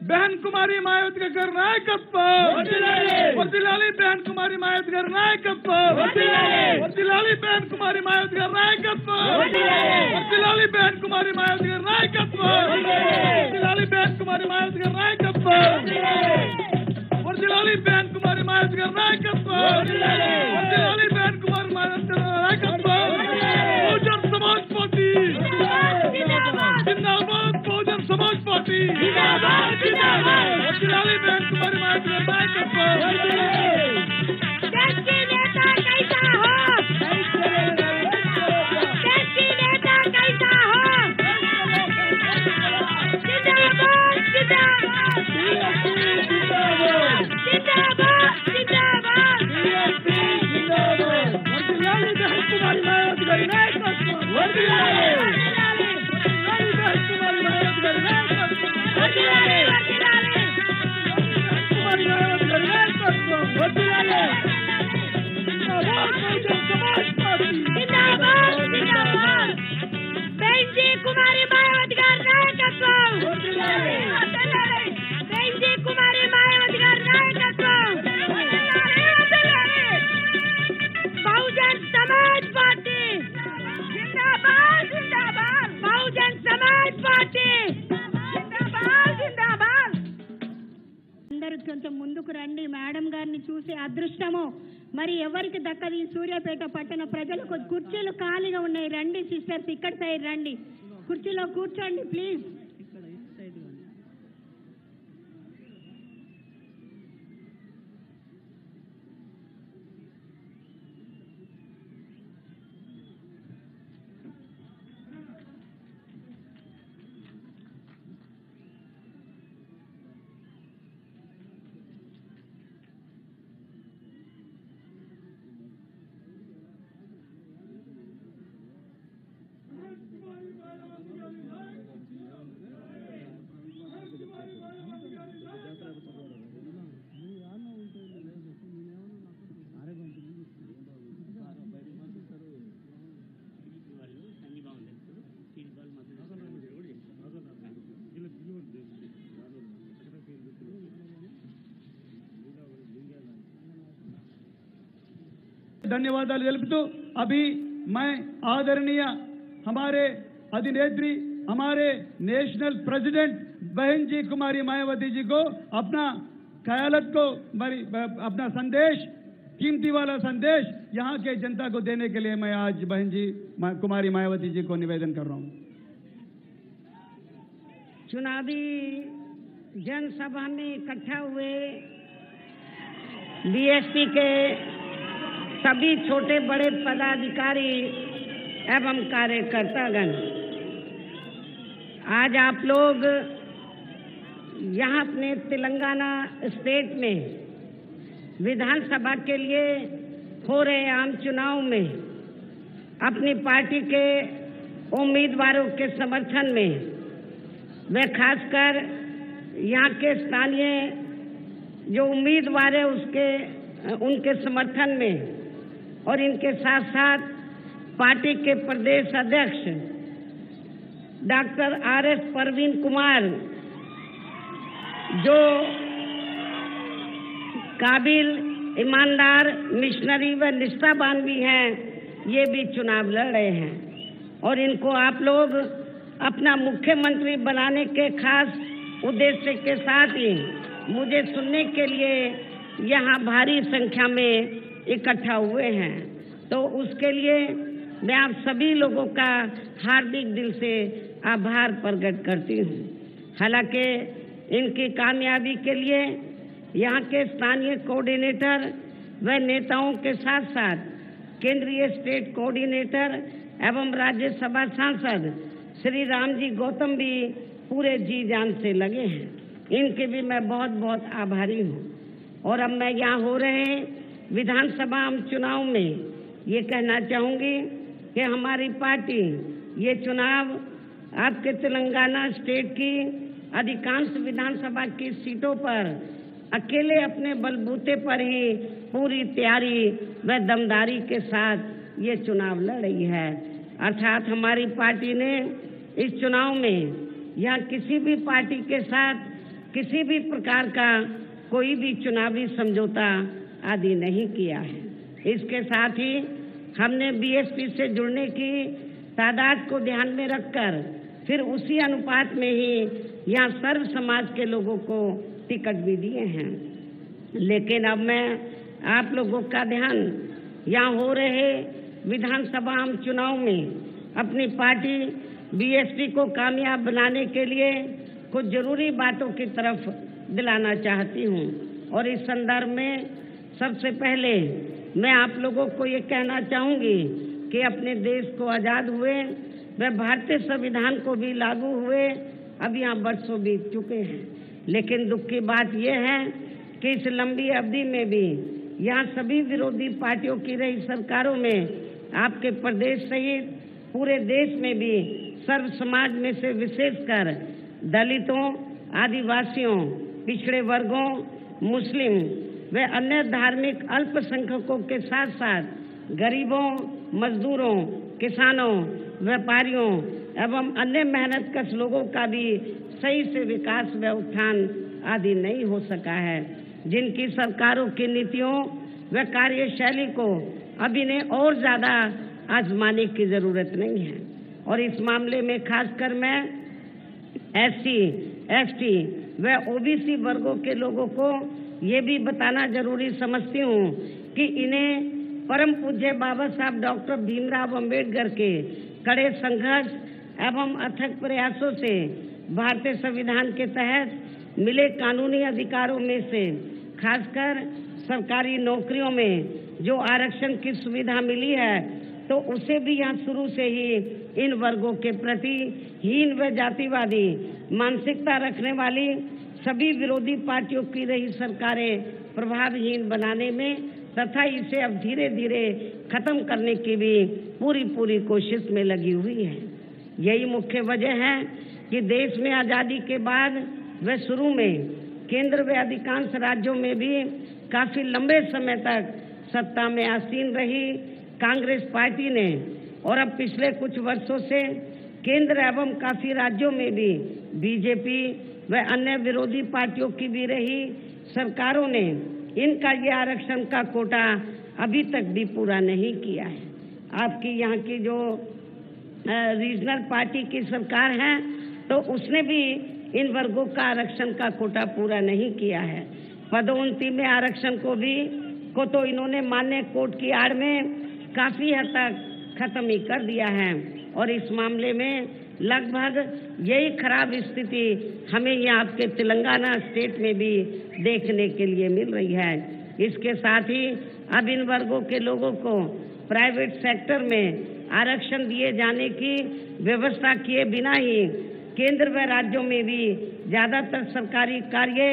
बहन कुमारी मायावती का घर नायकत्व वर्दिलाली बहन कुमारी मायावती घर नायकत्व वर्दिलाली बहन कुमारी मायावती घर नायकत्व वर्दिलाली बहन कुमारी मायावती घर नायकत्व वर्दिलाली बहन कुमारी मायावती घर नायकत्व वर्दिलाली बहन कुमारी मायावती घर नायकत्व वर्दिलाली बहन कुमारी मायावती घर नायकत्व बहुजन समाज पार्टी जिंदाबाद बहुजन समाज पार्टी वर्दिलाली बहन कुमारी मायावती घर नायकत्व देश की नेता कैसा हो देश की नेता कैसा हो जिंदाबाद जिंदाबाद जिंदाबाद जिंदाबाद वर्दिलाली बहन कुमारी मायावती घर नायकत्व वर्दिलाली बहन कुमारी मायावती घर नायकत्व वर्दिलाली कुमारी मायावती घर नायकत्व वर्दिलाली समाज पार्टी जिंदाबाद जिंदाबाद बहन जी कुमारी मायावती का नायकत्व बहन जी कुमारी मायावती का नायकत्व बहुजन समाज पार्टी जिंदाबाद जिंदाबाद बहुजन समाज पार्टी जिंदाबाद जिंदाबाद అందరూ కొంచెం ముందుకు రండి మేడం గారిని చూసే అదృష్టము మరి ఎవరికి దక్కది సూర్యాపేట పట్టణ ప్రజలకు కుర్చీలు ఖాళీగా ఉన్నాయి రండి సిస్టర్స్ ఇక్కడ సైడ్ రండి కుర్చీలో కూర్చోండి ప్లీజ్ धन्यवादालु తెలుపుతూ अभी मैं आदरणीय हमारे अधिनेत्री हमारे नेशनल प्रेसिडेंट बहन जी कुमारी मायावती जी को अपना ख्यालत को अपना संदेश कीमती वाला संदेश यहाँ के जनता को देने के लिए मैं आज बहन जी कुमारी मायावती जी को निवेदन कर रहा हूँ। चुनावी जनसभा में इकट्ठा हुए बीएसपी के सभी छोटे बड़े पदाधिकारी एवं कार्यकर्तागण, आज आप लोग यहाँ अपने तेलंगाना स्टेट में विधानसभा के लिए हो रहे आम चुनाव में अपनी पार्टी के उम्मीदवारों के समर्थन में व खासकर यहाँ के स्थानीय जो उम्मीदवार है उनके समर्थन में और इनके साथ साथ पार्टी के प्रदेश अध्यक्ष डॉक्टर आर.एस. परवीन कुमार जो काबिल ईमानदार मिशनरी व निष्ठावान भी हैं, ये भी चुनाव लड़ रहे हैं और इनको आप लोग अपना मुख्यमंत्री बनाने के खास उद्देश्य के साथ ही मुझे सुनने के लिए यहाँ भारी संख्या में इकट्ठा हुए हैं, तो उसके लिए मैं आप सभी लोगों का हार्दिक दिल से आभार प्रकट करती हूँ। हालांकि इनकी कामयाबी के लिए यहाँ के स्थानीय कोऑर्डिनेटर व नेताओं के साथ साथ केंद्रीय स्टेट कोऑर्डिनेटर एवं राज्यसभा सांसद श्री रामजी गौतम भी पूरे जी जान से लगे हैं, इनके भी मैं बहुत बहुत आभारी हूँ। और अब मैं यहाँ हो रहे विधानसभा चुनाव में ये कहना चाहूँगी कि हमारी पार्टी ये चुनाव आपके तेलंगाना स्टेट की अधिकांश विधानसभा की सीटों पर अकेले अपने बलबूते पर ही पूरी तैयारी व दमदारी के साथ ये चुनाव लड़ रही है। अर्थात हमारी पार्टी ने इस चुनाव में या किसी भी पार्टी के साथ किसी भी प्रकार का कोई भी चुनावी समझौता आदि नहीं किया है। इसके साथ ही हमने बीएसपी से जुड़ने की तादाद को ध्यान में रखकर फिर उसी अनुपात में ही यहाँ सर्व समाज के लोगों को टिकट भी दिए हैं। लेकिन अब मैं आप लोगों का ध्यान यहाँ हो रहे विधानसभा आम चुनाव में अपनी पार्टी बीएसपी को कामयाब बनाने के लिए कुछ जरूरी बातों की तरफ दिलाना चाहती हूँ। और इस संदर्भ में सबसे पहले मैं आप लोगों को ये कहना चाहूँगी कि अपने देश को आज़ाद हुए व भारतीय संविधान को भी लागू हुए अब यहाँ वर्षों बीत चुके हैं। लेकिन दुख की बात यह है कि इस लंबी अवधि में भी यहाँ सभी विरोधी पार्टियों की रही सरकारों में आपके प्रदेश सहित पूरे देश में भी सर्व समाज में से विशेषकर दलितों, आदिवासियों, पिछड़े वर्गों, मुस्लिम व अन्य धार्मिक अल्पसंख्यकों के साथ साथ गरीबों, मजदूरों, किसानों, व्यापारियों एवं अन्य मेहनतकश लोगों का भी सही से विकास व उत्थान आदि नहीं हो सका है, जिनकी सरकारों की नीतियों व कार्यशैली को अब इन्हें और ज्यादा आजमाने की जरूरत नहीं है। और इस मामले में खासकर मैं एससी, एसटी व ओबीसी वर्गों के लोगों को ये भी बताना जरूरी समझती हूँ कि इन्हें परम पूज्य बाबा साहब डॉक्टर भीमराव अंबेडकर के कड़े संघर्ष एवं अथक प्रयासों से भारतीय संविधान के तहत मिले कानूनी अधिकारों में से खासकर सरकारी नौकरियों में जो आरक्षण की सुविधा मिली है तो उसे भी यहाँ शुरू से ही इन वर्गों के प्रति हीन व जातिवादी मानसिकता रखने वाली सभी विरोधी पार्टियों की रही सरकारें प्रभावहीन बनाने में तथा इसे अब धीरे धीरे खत्म करने की भी पूरी कोशिश में लगी हुई है। यही मुख्य वजह है कि देश में आज़ादी के बाद व शुरू में केंद्र व अधिकांश राज्यों में भी काफी लंबे समय तक सत्ता में आसीन रही कांग्रेस पार्टी ने और अब पिछले कुछ वर्षों से केंद्र एवं काफी राज्यों में भी बीजेपी व अन्य विरोधी पार्टियों की भी रही सरकारों ने इनका ये आरक्षण का कोटा अभी तक भी पूरा नहीं किया है। आपकी यहाँ की जो रीजनल पार्टी की सरकार है तो उसने भी इन वर्गों का आरक्षण का कोटा पूरा नहीं किया है। पदोन्नति में आरक्षण को तो इन्होंने मान्य कोर्ट की आड़ में काफी हद तक खत्म ही कर दिया है और इस मामले में लगभग यही खराब स्थिति हमें यहाँ आपके तेलंगाना स्टेट में भी देखने के लिए मिल रही है। इसके साथ ही अब इन वर्गों के लोगों को प्राइवेट सेक्टर में आरक्षण दिए जाने की व्यवस्था किए बिना ही केंद्र व राज्यों में भी ज्यादातर सरकारी कार्य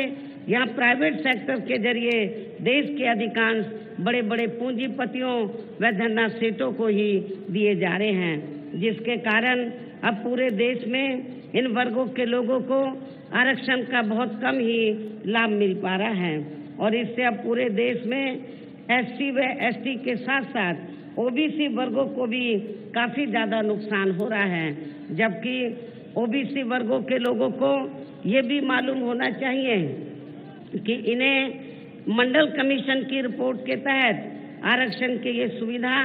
यहाँ प्राइवेट सेक्टर के जरिए देश के अधिकांश बड़े बड़े पूंजीपतियों व धन्ना सेठों को ही दिए जा रहे हैं, जिसके कारण अब पूरे देश में इन वर्गों के लोगों को आरक्षण का बहुत कम ही लाभ मिल पा रहा है और इससे अब पूरे देश में एससी व एसटी के साथ साथ ओबीसी वर्गों को भी काफी ज्यादा नुकसान हो रहा है। जबकि ओबीसी वर्गों के लोगों को ये भी मालूम होना चाहिए कि इन्हें मंडल कमीशन की रिपोर्ट के तहत आरक्षण की ये सुविधा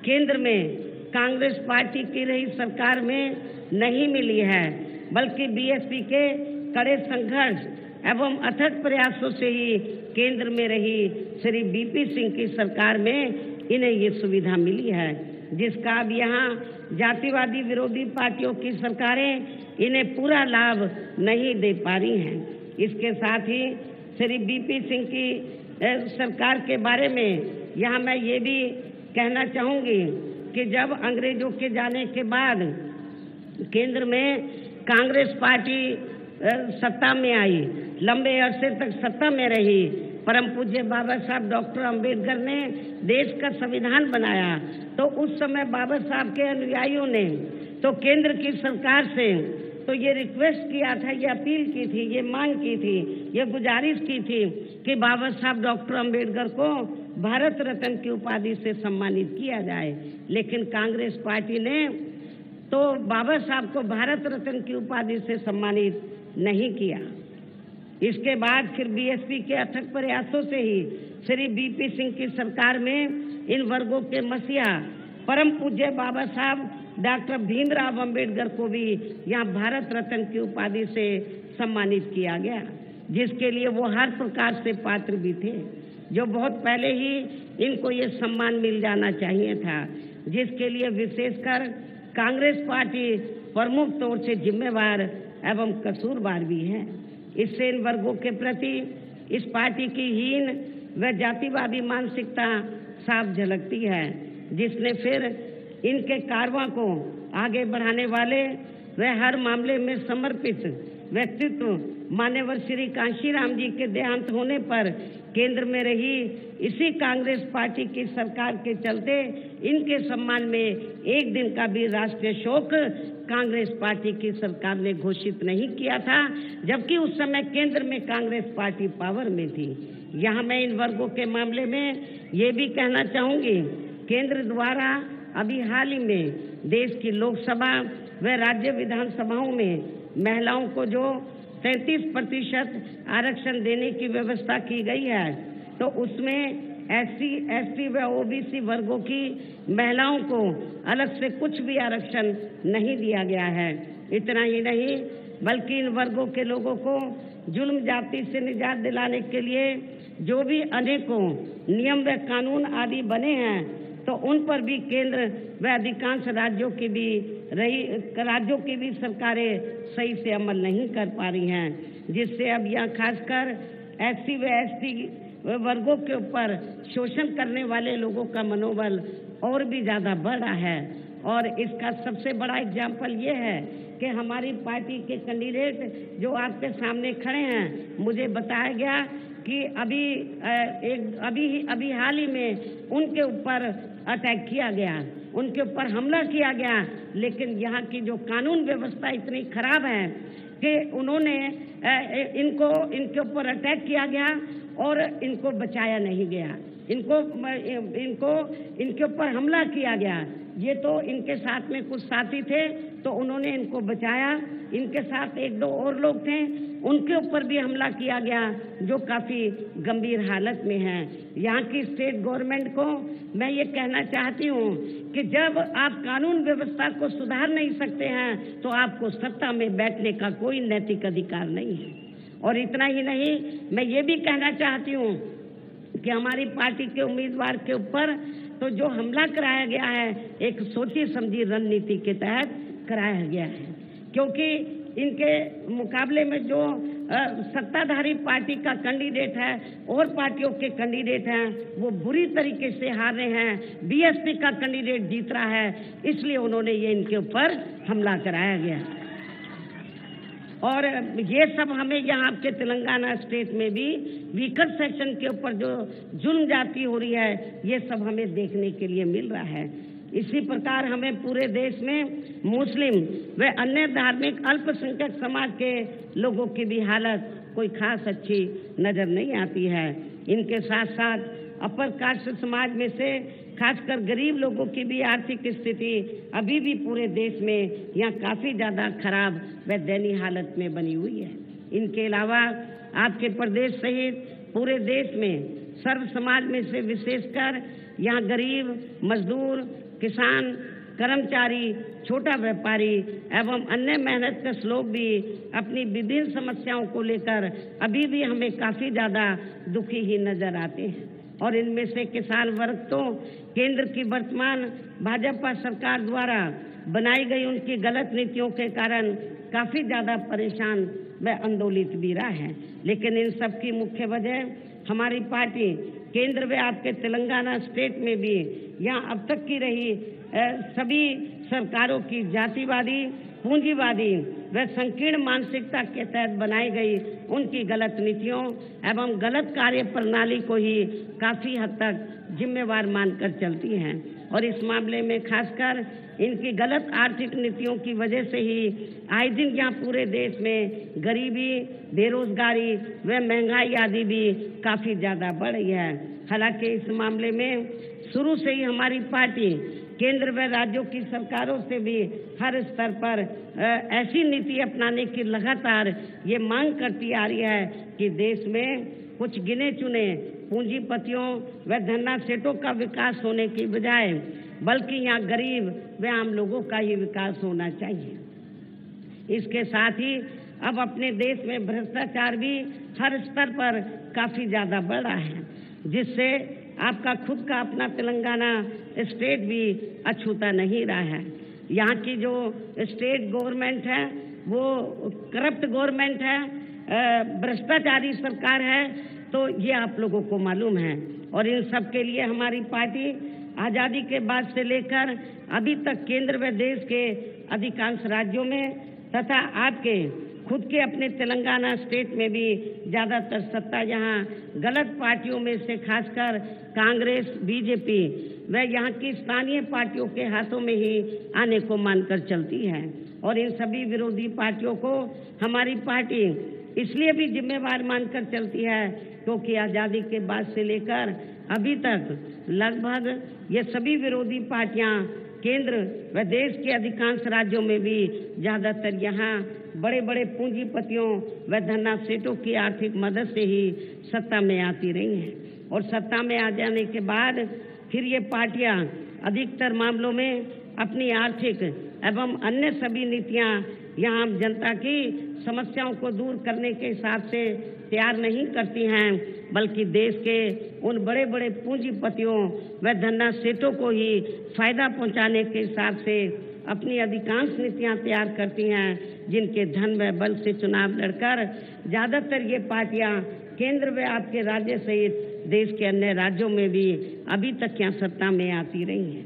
केंद्र में कांग्रेस पार्टी की रही सरकार में नहीं मिली है, बल्कि बीएसपी के कड़े संघर्ष एवं अथक प्रयासों से ही केंद्र में रही श्री बीपी सिंह की सरकार में इन्हें ये सुविधा मिली है, जिसका अब यहाँ जातिवादी विरोधी पार्टियों की सरकारें इन्हें पूरा लाभ नहीं दे पा रही हैं। इसके साथ ही श्री बीपी सिंह की सरकार के बारे में यहाँ मैं ये भी कहना चाहूँगी कि जब अंग्रेजों के जाने के बाद केंद्र में कांग्रेस पार्टी सत्ता में आई, लंबे अरसे तक सत्ता में रही, परम पूज्य बाबा साहब डॉक्टर अंबेडकर ने देश का संविधान बनाया, तो उस समय बाबा साहब के अनुयायियों ने तो केंद्र की सरकार से तो ये रिक्वेस्ट किया था, ये अपील की थी, ये मांग की थी, ये गुजारिश की थी कि बाबा साहब डॉक्टर अंबेडकर को भारत रत्न की उपाधि से सम्मानित किया जाए। लेकिन कांग्रेस पार्टी ने तो बाबा साहब को भारत रत्न की उपाधि से सम्मानित नहीं किया। इसके बाद फिर बीएसपी के अथक प्रयासों से ही श्री बीपी सिंह की सरकार में इन वर्गों के मसीहा परम पूज्य बाबा साहब डॉक्टर भीमराव अंबेडकर को भी यहाँ भारत रत्न की उपाधि से सम्मानित किया गया, जिसके लिए वो हर प्रकार से पात्र भी थे, जो बहुत पहले ही इनको ये सम्मान मिल जाना चाहिए था, जिसके लिए विशेषकर कांग्रेस पार्टी प्रमुख तौर से जिम्मेवार एवं कसूरवार भी है। इससे इन वर्गों के प्रति इस पार्टी की हीन व जातिवादी मानसिकता साफ झलकती है, जिसने फिर इनके कारवां को आगे बढ़ाने वाले व हर मामले में समर्पित व्यक्तित्व मान्यवर श्री कांशीराम जी के देहांत होने पर केंद्र में रही इसी कांग्रेस पार्टी की सरकार के चलते इनके सम्मान में एक दिन का भी राष्ट्रीय शोक कांग्रेस पार्टी की सरकार ने घोषित नहीं किया था, जबकि उस समय केंद्र में कांग्रेस पार्टी पावर में थी। यहाँ मैं इन वर्गों के मामले में ये भी कहना चाहूंगी, केंद्र द्वारा अभी हाल ही में देश की लोकसभा व राज्य विधानसभाओं में महिलाओं को जो 33% आरक्षण देने की व्यवस्था की गई है, तो उसमें SC, ST व OBC वर्गों की महिलाओं को अलग से कुछ भी आरक्षण नहीं दिया गया है। इतना ही नहीं, बल्कि इन वर्गों के लोगों को जुल्म जाति से निजात दिलाने के लिए जो भी अनेकों नियम व कानून आदि बने हैं, तो उन पर भी केंद्र व अधिकांश राज्यों की भी सरकारें सही से अमल नहीं कर पा रही हैं, जिससे अब यहाँ खासकर SC व ST वर्गों के ऊपर शोषण करने वाले लोगों का मनोबल और भी ज़्यादा बढ़ रहा है। और इसका सबसे बड़ा एग्जाम्पल ये है कि हमारी पार्टी के कैंडिडेट जो आपके सामने खड़े हैं, मुझे बताया गया कि अभी हाल ही में उनके ऊपर अटैक किया गया, उनके ऊपर हमला किया गया, लेकिन यहाँ की जो कानून व्यवस्था इतनी खराब है कि उन्होंने इनके ऊपर अटैक किया गया और इनको बचाया नहीं गया, इनके ऊपर हमला किया गया। ये तो इनके साथ में कुछ साथी थे तो उन्होंने इनको बचाया, इनके साथ एक दो और लोग थे, उनके ऊपर भी हमला किया गया जो काफ़ी गंभीर हालत में हैं। यहाँ की स्टेट गवर्नमेंट को मैं ये कहना चाहती हूँ कि जब आप कानून व्यवस्था को सुधार नहीं सकते हैं तो आपको सत्ता में बैठने का कोई नैतिक अधिकार नहीं है। और इतना ही नहीं, मैं ये भी कहना चाहती हूँ कि हमारी पार्टी के उम्मीदवार के ऊपर तो जो हमला कराया गया है एक सोची समझी रणनीति के तहत कराया गया है, क्योंकि इनके मुकाबले में जो सत्ताधारी पार्टी का कैंडिडेट है और पार्टियों के कैंडिडेट हैं वो बुरी तरीके से हार रहे हैं। बीएसपी का कैंडिडेट जीत रहा है, इसलिए उन्होंने ये इनके ऊपर हमला कराया गया। और ये सब हमें यहाँ आपके तेलंगाना स्टेट में भी वीकर सेक्शन के ऊपर जो जुल्म जाती हो रही है, ये सब हमें देखने के लिए मिल रहा है। इसी प्रकार हमें पूरे देश में मुस्लिम व अन्य धार्मिक अल्पसंख्यक समाज के लोगों की भी हालत कोई खास अच्छी नजर नहीं आती है। इनके साथ साथ अपर कास्ट समाज में से खासकर गरीब लोगों की भी आर्थिक स्थिति अभी भी पूरे देश में यहाँ काफ़ी ज़्यादा खराब व दयनीय हालत में बनी हुई है। इनके अलावा आपके प्रदेश सहित पूरे देश में सर्व समाज में से विशेषकर यहाँ गरीब, मजदूर, किसान, कर्मचारी, छोटा व्यापारी एवं अन्य मेहनतकश लोग भी अपनी विभिन्न समस्याओं को लेकर अभी भी हमें काफ़ी ज़्यादा दुखी ही नजर आते हैं। और इनमें से किसान वर्ग तो केंद्र की वर्तमान भाजपा सरकार द्वारा बनाई गई उनकी गलत नीतियों के कारण काफ़ी ज़्यादा परेशान व आंदोलित भी रहा है। लेकिन इन सब की मुख्य वजह हमारी पार्टी केंद्र व आपके तेलंगाना स्टेट में भी यहाँ अब तक की रही सभी सरकारों की जातिवादी, पूंजीवादी व संकीर्ण मानसिकता के तहत बनाई गई उनकी गलत नीतियों एवं गलत कार्य प्रणाली को ही काफ़ी हद तक जिम्मेवार मानकर चलती हैं। और इस मामले में खासकर इनकी गलत आर्थिक नीतियों की वजह से ही आए दिन यहाँ पूरे देश में गरीबी, बेरोजगारी व महंगाई आदि भी काफ़ी ज़्यादा बढ़ रही है। हालांकि इस मामले में शुरू से ही हमारी पार्टी केंद्र व राज्यों की सरकारों से भी हर स्तर पर ऐसी नीति अपनाने की लगातार ये मांग करती आ रही है कि देश में कुछ गिने चुने पूंजीपतियों व धन्ना सेठों का विकास होने की बजाय बल्कि यहाँ गरीब व आम लोगों का ही विकास होना चाहिए। इसके साथ ही अब अपने देश में भ्रष्टाचार भी हर स्तर पर काफी ज्यादा बढ़ रहा है, जिससे आपका खुद का अपना तेलंगाना स्टेट भी अछूता नहीं रहा है। यहाँ की जो स्टेट गवर्नमेंट है वो करप्ट गवर्नमेंट है, भ्रष्टाचारी सरकार है, तो ये आप लोगों को मालूम है। और इन सब के लिए हमारी पार्टी आज़ादी के बाद से लेकर अभी तक केंद्र व देश के अधिकांश राज्यों में तथा आपके खुद के अपने तेलंगाना स्टेट में भी ज्यादातर सत्ता यहाँ गलत पार्टियों में से खासकर कांग्रेस, बीजेपी व यहाँ की स्थानीय पार्टियों के हाथों में ही आने को मानकर चलती है। और इन सभी विरोधी पार्टियों को हमारी पार्टी इसलिए भी जिम्मेवार मानकर चलती है क्योंकि आज़ादी के बाद से लेकर अभी तक लगभग ये सभी विरोधी पार्टियां केंद्र व देश के अधिकांश राज्यों में भी ज्यादातर यहाँ बड़े बड़े पूंजीपतियों व धन्ना सेठों की आर्थिक मदद से ही सत्ता में आती रही हैं। और सत्ता में आ जाने के बाद फिर ये पार्टियां अधिकतर मामलों में अपनी आर्थिक एवं अन्य सभी नीतियां यहाँ जनता की समस्याओं को दूर करने के हिसाब से तैयार नहीं करती हैं, बल्कि देश के उन बड़े बड़े पूंजीपतियों व धन्ना सेठों को ही फायदा पहुंचाने के हिसाब से अपनी अधिकांश नीतियां तैयार करती हैं, जिनके धन व बल से चुनाव लड़कर ज्यादातर ये पार्टियां केंद्र व आपके राज्य सहित देश के अन्य राज्यों में भी अभी तक यहाँ सत्ता में आती रही हैं,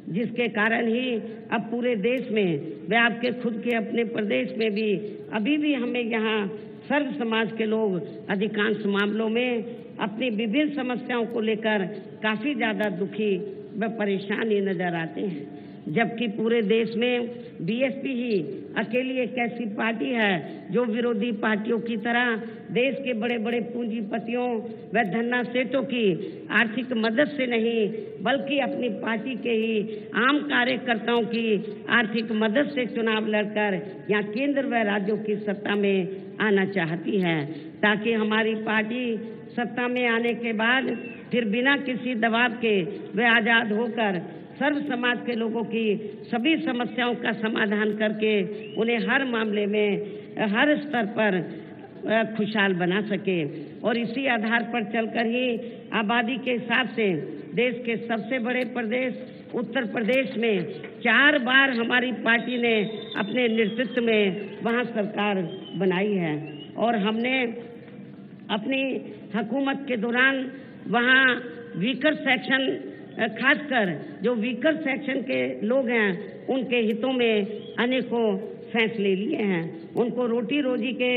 जिसके कारण ही अब पूरे देश में व आपके खुद के अपने प्रदेश में भी अभी भी हमें यहाँ सर्व समाज के लोग अधिकांश मामलों में अपनी विभिन्न समस्याओं को लेकर काफी ज्यादा दुखी व परेशान ही नजर आते हैं, जबकि पूरे देश में बीएसपी ही अकेली एक ऐसी पार्टी है जो विरोधी पार्टियों की तरह देश के बड़े बड़े पूंजीपतियों व धन्ना सेठों की आर्थिक मदद से नहीं बल्कि अपनी पार्टी के ही आम कार्यकर्ताओं की आर्थिक मदद से चुनाव लड़कर यहाँ केंद्र व राज्यों की सत्ता में आना चाहती है, ताकि हमारी पार्टी सत्ता में आने के बाद फिर बिना किसी दबाव के वे आजाद होकर सर्व समाज के लोगों की सभी समस्याओं का समाधान करके उन्हें हर मामले में हर स्तर पर खुशहाल बना सके। और इसी आधार पर चलकर ही आबादी के हिसाब से देश के सबसे बड़े प्रदेश उत्तर प्रदेश में 4 बार हमारी पार्टी ने अपने नेतृत्व में वहां सरकार बनाई है। और हमने अपनी हुकूमत के दौरान वहां वीकर सेक्शन, खासकर जो वीकर सेक्शन के लोग हैं उनके हितों में अनेकों फैसले लिए हैं, उनको रोटी रोजी के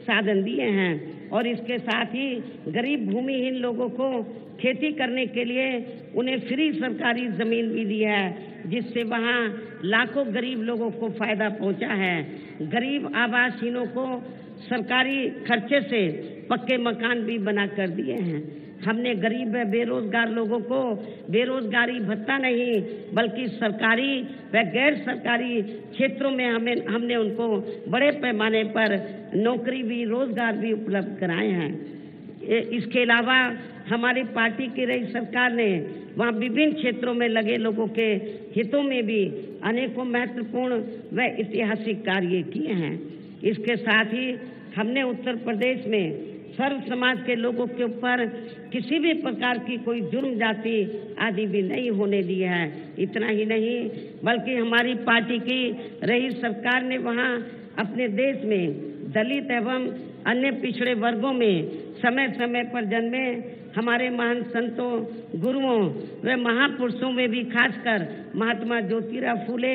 साधन दिए हैं। और इसके साथ ही गरीब भूमिहीन लोगों को खेती करने के लिए उन्हें फ्री सरकारी जमीन भी दी है, जिससे वहाँ लाखों गरीब लोगों को फायदा पहुंचा है। गरीब आवासहीनों को सरकारी खर्चे से पक्के मकान भी बना कर दिए हैं। हमने गरीब व बेरोजगार लोगों को बेरोजगारी भत्ता नहीं बल्कि सरकारी व गैर सरकारी क्षेत्रों में हमने उनको बड़े पैमाने पर नौकरी भी रोजगार भी उपलब्ध कराए हैं। इसके अलावा हमारी पार्टी की रही सरकार ने वहाँ विभिन्न क्षेत्रों में लगे लोगों के हितों में भी अनेकों महत्वपूर्ण व ऐतिहासिक कार्य किए हैं। इसके साथ ही हमने उत्तर प्रदेश में सर्व समाज के लोगों के ऊपर किसी भी प्रकार की कोई जुर्म जाति आदि भी नहीं होने दी है। इतना ही नहीं बल्कि हमारी पार्टी की रही सरकार ने वहाँ अपने देश में दलित एवं अन्य पिछड़े वर्गों में समय समय पर जन्मे हमारे महान संतों, गुरुओं व महापुरुषों में भी खासकर महात्मा ज्योतिराव फूले,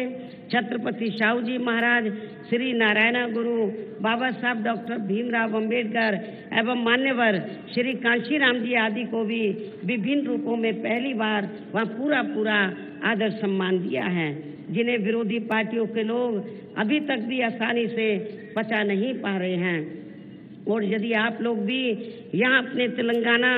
छत्रपति शाहू जी महाराज, श्री नारायण गुरु, बाबा साहब डॉक्टर भीमराव अंबेडकर एवं मान्यवर श्री कांशीराम जी आदि को भी विभिन्न रूपों में पहली बार वहाँ पूरा आदर सम्मान दिया है, जिन्हें विरोधी पार्टियों के लोग अभी तक भी आसानी से पचा नहीं पा रहे हैं। और यदि आप लोग भी यहाँ अपने तेलंगाना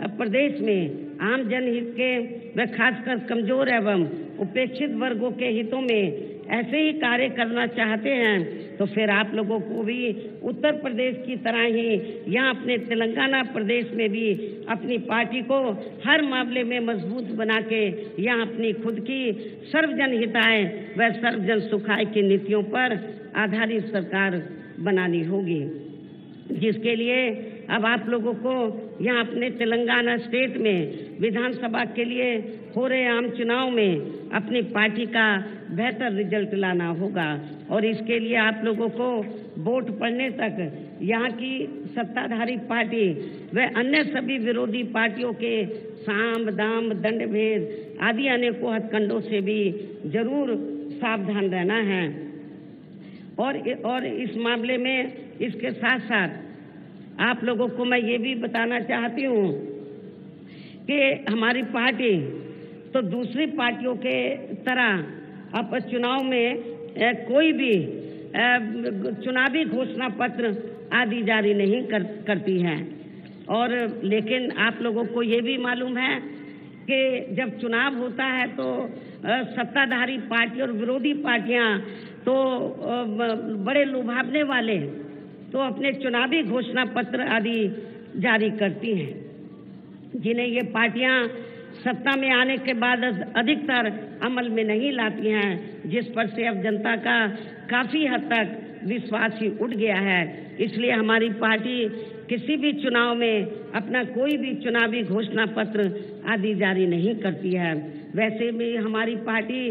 प्रदेश में आम जनहित के व खासकर कमजोर एवं उपेक्षित वर्गों के हितों में ऐसे ही कार्य करना चाहते हैं तो फिर आप लोगों को भी उत्तर प्रदेश की तरह ही यहाँ अपने तेलंगाना प्रदेश में भी अपनी पार्टी को हर मामले में मजबूत बना के यहाँ अपनी खुद की सर्वजन हिताय व सर्वजन सुखाय की नीतियों पर आधारित सरकार बनानी होगी, जिसके लिए अब आप लोगों को यहाँ अपने तेलंगाना स्टेट में विधानसभा के लिए हो रहे आम चुनाव में अपनी पार्टी का बेहतर रिजल्ट लाना होगा। और इसके लिए आप लोगों को वोट पड़ने तक यहाँ की सत्ताधारी पार्टी व अन्य सभी विरोधी पार्टियों के साम दाम दंड भेद आदि अनेकों हथकंडों से भी जरूर सावधान रहना है। और इस मामले में इसके साथ साथ आप लोगों को मैं ये भी बताना चाहती हूँ कि हमारी पार्टी तो दूसरी पार्टियों के तरह अब चुनाव में कोई भी चुनावी घोषणा पत्र आदि जारी नहीं करती है। और लेकिन आप लोगों को ये भी मालूम है कि जब चुनाव होता है तो सत्ताधारी पार्टी और विरोधी पार्टियां तो बड़े लुभावने वाले तो अपने चुनावी घोषणा पत्र आदि जारी करती हैं, जिन्हें ये पार्टियां सत्ता में आने के बाद अधिकतर अमल में नहीं लाती हैं, जिस पर से अब जनता का काफी हद तक विश्वास ही उठ गया है। इसलिए हमारी पार्टी किसी भी चुनाव में अपना कोई भी चुनावी घोषणा पत्र आदि जारी नहीं करती है। वैसे भी हमारी पार्टी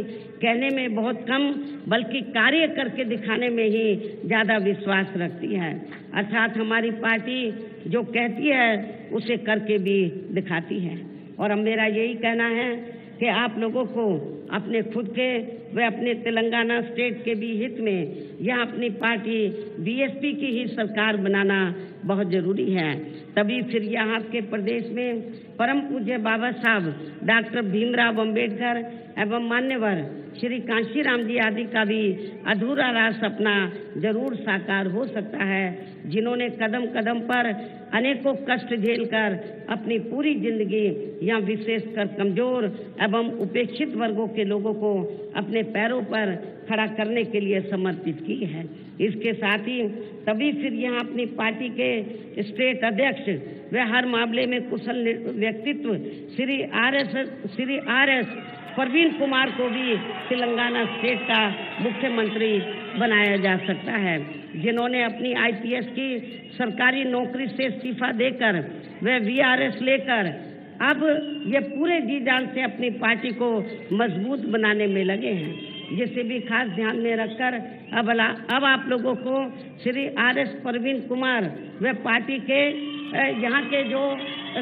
कहने में बहुत कम बल्कि कार्य करके दिखाने में ही ज़्यादा विश्वास रखती है। अर्थात हमारी पार्टी जो कहती है उसे करके भी दिखाती है। और अब मेरा यही कहना है कि आप लोगों को अपने खुद के व अपने तेलंगाना स्टेट के भी हित में यह अपनी पार्टी बीएसपी की ही सरकार बनाना बहुत जरूरी है। तभी फिर यहाँ के प्रदेश में परम पूज्य बाबा साहब डॉक्टर भीमराव अंबेडकर एवं मान्यवर श्री कांशीराम जी आदि का भी अधूरा राज सपना जरूर साकार हो सकता है, जिन्होंने कदम कदम पर अनेकों कष्ट झेलकर अपनी पूरी जिंदगी या विशेषकर कमजोर एवं उपेक्षित वर्गों के लोगों को अपने पैरों पर खड़ा करने के लिए समर्पित की है। इसके साथ ही तभी फिर यहाँ अपनी पार्टी के स्टेट अध्यक्ष व हर मामले में कुशल व्यक्तित्व श्री आर एस परवीन कुमार को भी तेलंगाना स्टेट का मुख्यमंत्री बनाया जा सकता है, जिन्होंने अपनी आईपीएस की सरकारी नौकरी से इस्तीफा देकर वे वीआरएस लेकर अब ये पूरे जी जान से अपनी पार्टी को मजबूत बनाने में लगे हैं, जिसे भी खास ध्यान में रखकर अब आप लोगों को श्री आर.एस. परवीन कुमार व पार्टी के यहाँ के जो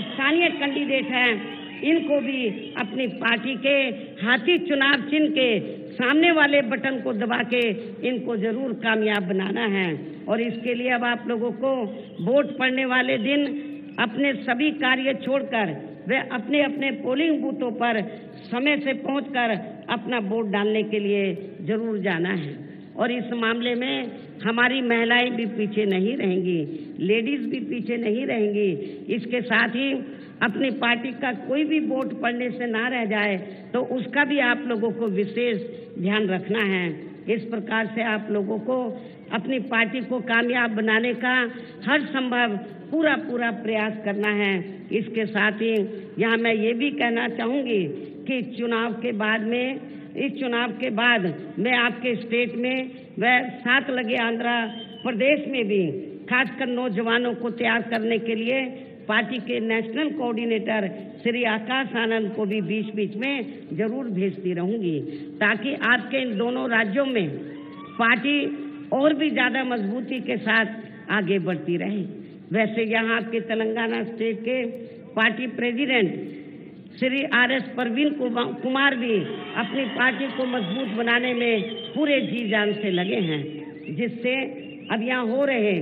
स्थानीय कैंडिडेट हैं इनको भी अपनी पार्टी के हाथी चुनाव चिन्ह के सामने वाले बटन को दबा के इनको जरूर कामयाब बनाना है। और इसके लिए अब आप लोगों को वोट पड़ने वाले दिन अपने सभी कार्य छोड़कर वे अपने अपने पोलिंग बूथों पर समय से पहुंचकर अपना वोट डालने के लिए जरूर जाना है। और इस मामले में हमारी महिलाएं भी पीछे नहीं रहेंगी, लेडीज भी पीछे नहीं रहेंगी। इसके साथ ही अपनी पार्टी का कोई भी वोट पड़ने से ना रह जाए तो उसका भी आप लोगों को विशेष ध्यान रखना है। इस प्रकार से आप लोगों को अपनी पार्टी को कामयाब बनाने का हर संभव पूरा प्रयास करना है। इसके साथ ही यहाँ मैं ये भी कहना चाहूँगी कि इस चुनाव के बाद मैं आपके स्टेट में व साथ लगे आंध्र प्रदेश में भी खासकर नौजवानों को तैयार करने के लिए पार्टी के नेशनल कोऑर्डिनेटर श्री आकाश आनंद को भी बीच में जरूर भेजती रहूंगी, ताकि आपके इन दोनों राज्यों में पार्टी और भी ज्यादा मजबूती के साथ आगे बढ़ती रहे। वैसे यहाँ आपके तेलंगाना स्टेट के party president Shri RS. Parveen Kumar भी अपनी पार्टी को मजबूत बनाने में पूरे जी जान से लगे हैं, जिससे अब यहाँ हो रहे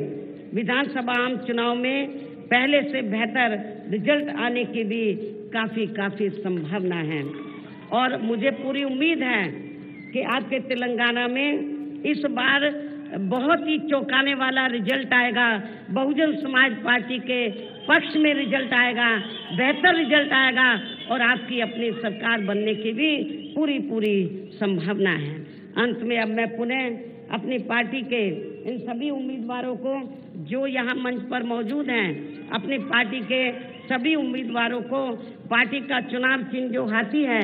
विधानसभा आम चुनाव में पहले से बेहतर रिजल्ट आने की भी काफी संभावना है। और मुझे पूरी उम्मीद है कि आपके तेलंगाना में इस बार बहुत ही चौंकाने वाला रिजल्ट आएगा। बहुजन समाज पार्टी के पक्ष में रिजल्ट आएगा, बेहतर रिजल्ट आएगा और आपकी अपनी सरकार बनने की भी पूरी पूरी संभावना है। अंत में अब मैं पुनः अपनी पार्टी के इन सभी उम्मीदवारों को जो यहाँ मंच पर मौजूद हैं, अपनी पार्टी के सभी उम्मीदवारों को पार्टी का चुनाव चिन्ह जो हाथी है,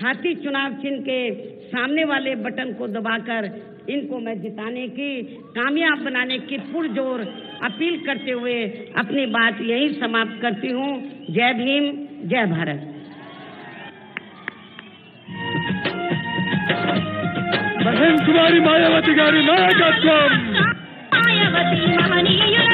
हाथी चुनाव चिन्ह के सामने वाले बटन को दबाकर इनको मैं जिताने की, कामयाब बनाने की पुरजोर अपील करते हुए अपनी बात यहीं समाप्त करती हूँ। जय भीम, जय भारत। बहन कुमारी मायावती गारी नायकत्वम। मायावती महनीय